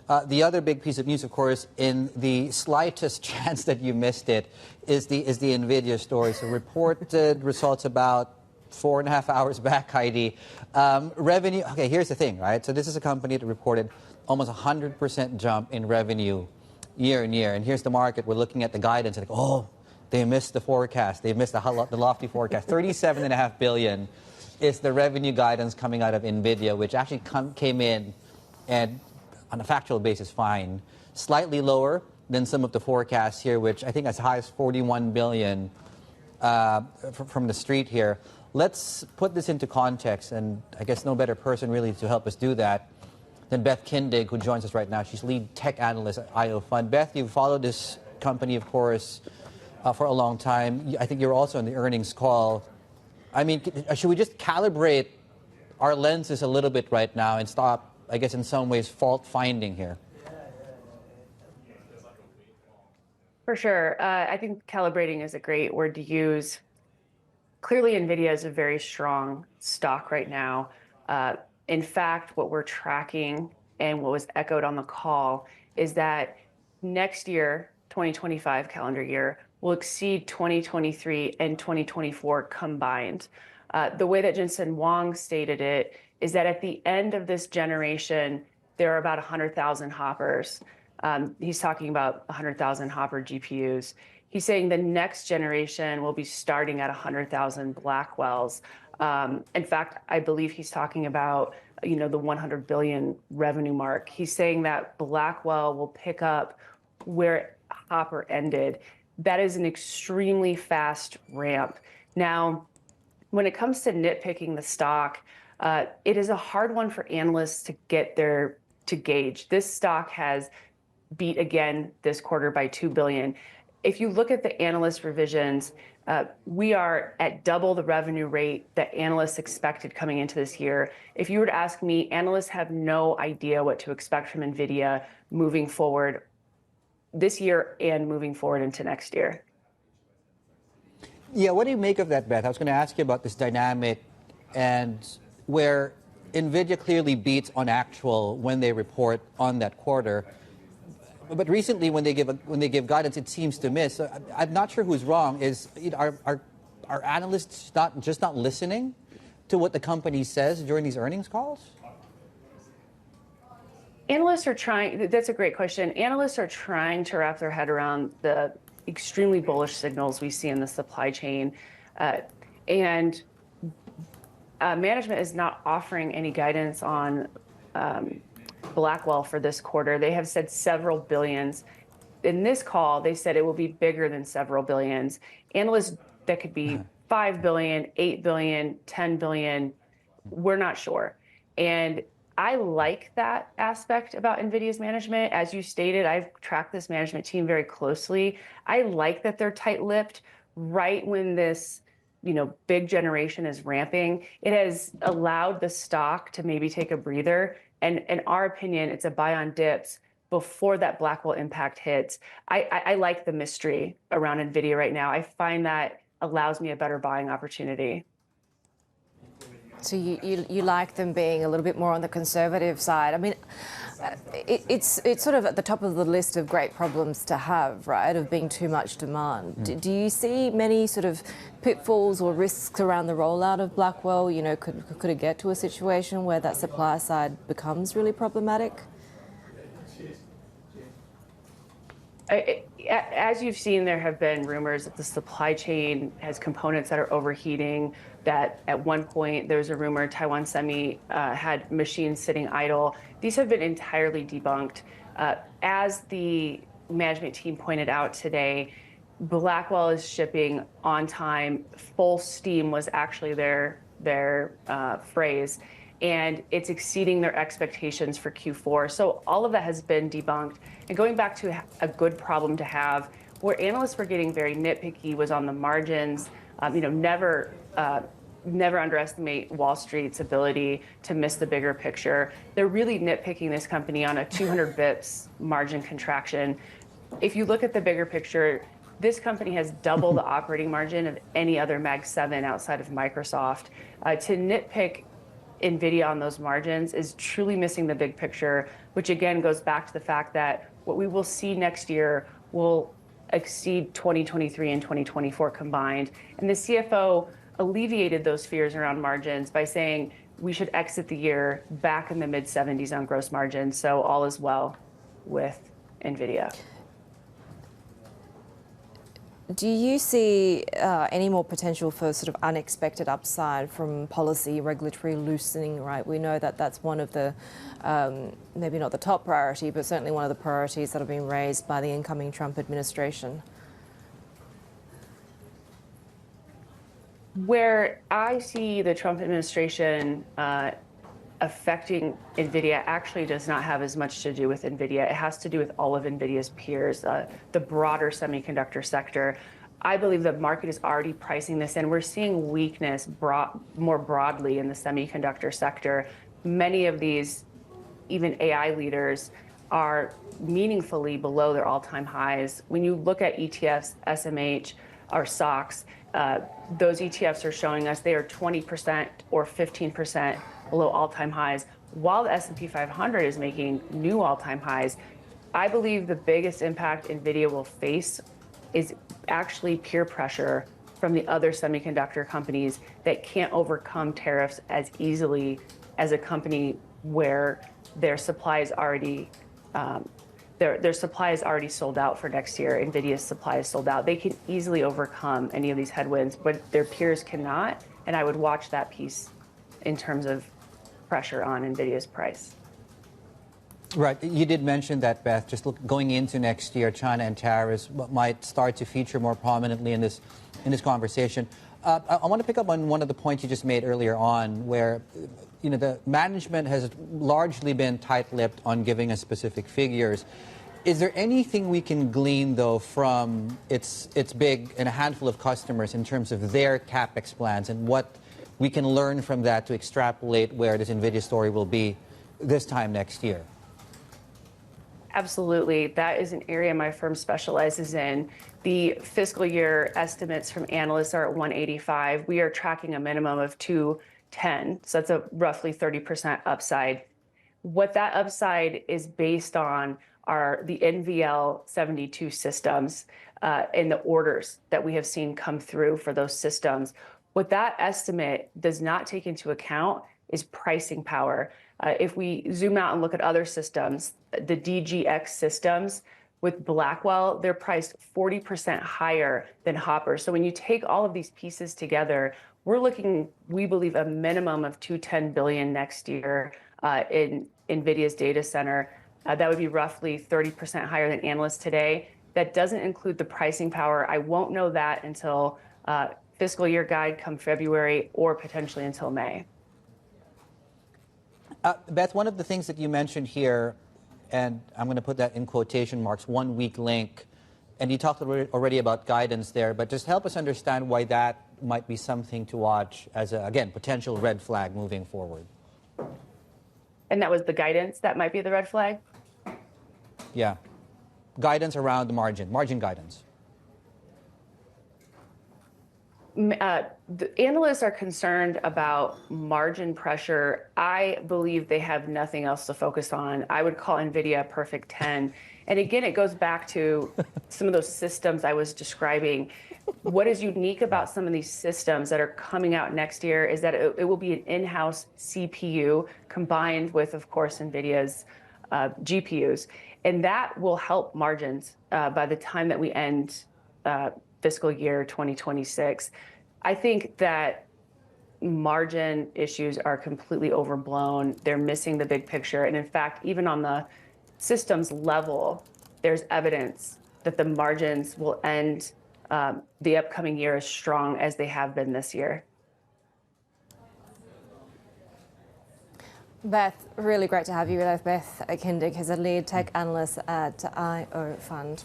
The other big piece of news, of course, in the slightest chance that you missed it, is the Nvidia story. So reported results about 4.5 hours back, Heidi. Revenue, okay, here's the thing, right? So this is a company that reported almost 100% jump in revenue year on year. And here's the market. We're looking at the guidance and like, oh, they missed the forecast. They missed the lofty forecast. 37.5 billion is the revenue guidance coming out of Nvidia, which actually came in and on a factual basis, fine. Slightly lower than some of the forecasts here, which I think as high as 41 billion from the street here. Let's put this into context, and I guess no better person really to help us do that than Beth Kindig, who joins us right now. She's lead tech analyst at IO Fund. Beth, you've followed this company, of course, for a long time. I think you're also on the earnings call. I mean, should we just calibrate our lenses a little bit right now and stop, I guess, in some ways, fault finding here? For sure. I think calibrating is a great word to use. Clearly, Nvidia is a very strong stock right now. In fact, what we're tracking and what was echoed on the call is that next year, 2025 calendar year, will exceed 2023 and 2024 combined. The way that Jensen Huang stated it is that at the end of this generation, there are about 100,000 hoppers. He's talking about 100,000 hopper GPUs. He's saying the next generation will be starting at 100,000 Blackwells. In fact, I believe he's talking about, the 100 billion revenue mark. He's saying that Blackwell will pick up where Hopper ended. That is an extremely fast ramp. Now, when it comes to nitpicking the stock, it is a hard one for analysts to get there to gauge. This stock has beat again this quarter by 2 billion. If you look at the analyst revisions, we are at double the revenue rate that analysts expected coming into this year. If you were to ask me, analysts have no idea what to expect from Nvidia moving forward this year and moving forward into next year. Yeah, what do you make of that, Beth? I was going to ask you about this dynamic and where Nvidia clearly beats on actual when they report on that quarter. But recently, when they give guidance, it seems to miss. So I'm not sure who's wrong. Are analysts not listening to what the company says during these earnings calls? Analysts are trying. That's a great question. Analysts are trying to wrap their head around the extremely bullish signals we see in the supply chain, and management is not offering any guidance on Blackwell for this quarter. They have said several billions. In this call, they said it will be bigger than several billions. Analysts, that could be 5 billion, 8 billion, 10 billion. We're not sure. And I like that aspect about Nvidia's management. As you stated, I've tracked this management team very closely. I like that they're tight-lipped right when this big generation is ramping. It has allowed the stock to maybe take a breather. And in our opinion, it's a buy on dips before that Blackwell impact hits. I like the mystery around Nvidia right now. I find that allows me a better buying opportunity. So you like them being a little bit more on the conservative side. I mean, it's sort of at the top of the list of great problems to have, right, of being too much demand. Do you see many sort of pitfalls or risks around the rollout of Blackwell? Could it get to a situation where that supply side becomes really problematic? As you've seen, there have been rumors that the supply chain has components that are overheating, that at one point there was a rumor Taiwan Semi had machines sitting idle. These have been entirely debunked. As the management team pointed out today, Blackwell is shipping on time. Full steam was actually their phrase. And it's exceeding their expectations for Q4. So all of that has been debunked. And going back to a good problem to have, where analysts were getting very nitpicky was on the margins. Never underestimate Wall Street's ability to miss the bigger picture. They're really nitpicking this company on a 200 bips margin contraction. If you look at the bigger picture, this company has double the operating margin of any other Mag 7 outside of Microsoft. To nitpick Nvidia on those margins is truly missing the big picture, which again goes back to the fact that what we will see next year will exceed 2023 and 2024 combined. And the CFO alleviated those fears around margins by saying we should exit the year back in the mid 70s on gross margin. So all is well with Nvidia. Do you see any more potential for sort of unexpected upside from policy regulatory loosening, right? We know that that's one of the, maybe not the top priority, but certainly one of the priorities that have been raised by the incoming Trump administration. Where I see the Trump administration affecting Nvidia actually does not have as much to do with Nvidia. It has to do with all of Nvidia's peers, the broader semiconductor sector. I believe the market is already pricing this in. We're seeing weakness more broadly in the semiconductor sector. Many of these, even AI leaders, are meaningfully below their all-time highs. When you look at ETFs, SMH, or SOX, those ETFs are showing us they are 20% or 15% below all-time highs, while the S&P 500 is making new all-time highs. I believe the biggest impact Nvidia will face is actually peer pressure from the other semiconductor companies that can't overcome tariffs as easily as a company where their supply is already their supply is already sold out for next year. Nvidia's supply is sold out. They can easily overcome any of these headwinds, but their peers cannot. And I would watch that piece in terms of pressure on Nvidia's price. Right. You did mention that, Beth. Just going into next year, China and tariffs might start to feature more prominently in this conversation. I want to pick up on one of the points you just made earlier on, where the management has largely been tight-lipped on giving us specific figures. Is there anything we can glean, though, from its big and a handful of customers in terms of their CapEx plans and what we can learn from that to extrapolate where this Nvidia story will be this time next year? Absolutely. That is an area my firm specializes in. The fiscal year estimates from analysts are at 185. We are tracking a minimum of 210. So that's a roughly 30% upside. What that upside is based on are the NVL 72 systems and the orders that we have seen come through for those systems. What that estimate does not take into account is pricing power. If we zoom out and look at other systems, the DGX systems with Blackwell, they're priced 40% higher than Hopper. So when you take all of these pieces together, we're looking, we believe, a minimum of $210 billion next year in NVIDIA's data center. That would be roughly 30% higher than analysts today. That doesn't include the pricing power. I won't know that until fiscal year guide come February or potentially until May. Beth, one of the things that you mentioned here, and I'm going to put that in quotation marks, 1 weak link, and you talked already about guidance there, but just help us understand why that might be something to watch as a, again, potential red flag moving forward. And that was the guidance that might be the red flag? Yeah. Guidance around the margin guidance. The analysts are concerned about margin pressure. I believe they have nothing else to focus on. I would call Nvidia a perfect 10. And again, it goes back to some of those systems I was describing. What is unique about some of these systems that are coming out next year is that it will be an in-house CPU combined with, of course, Nvidia's GPUs. And that will help margins by the time that we end fiscal year 2026. I think that margin issues are completely overblown. They're missing the big picture. And in fact, even on the systems level, there's evidence that the margins will end the upcoming year as strong as they have been this year. Beth, really great to have you with us. Beth Kindig is a lead tech analyst at IO Fund.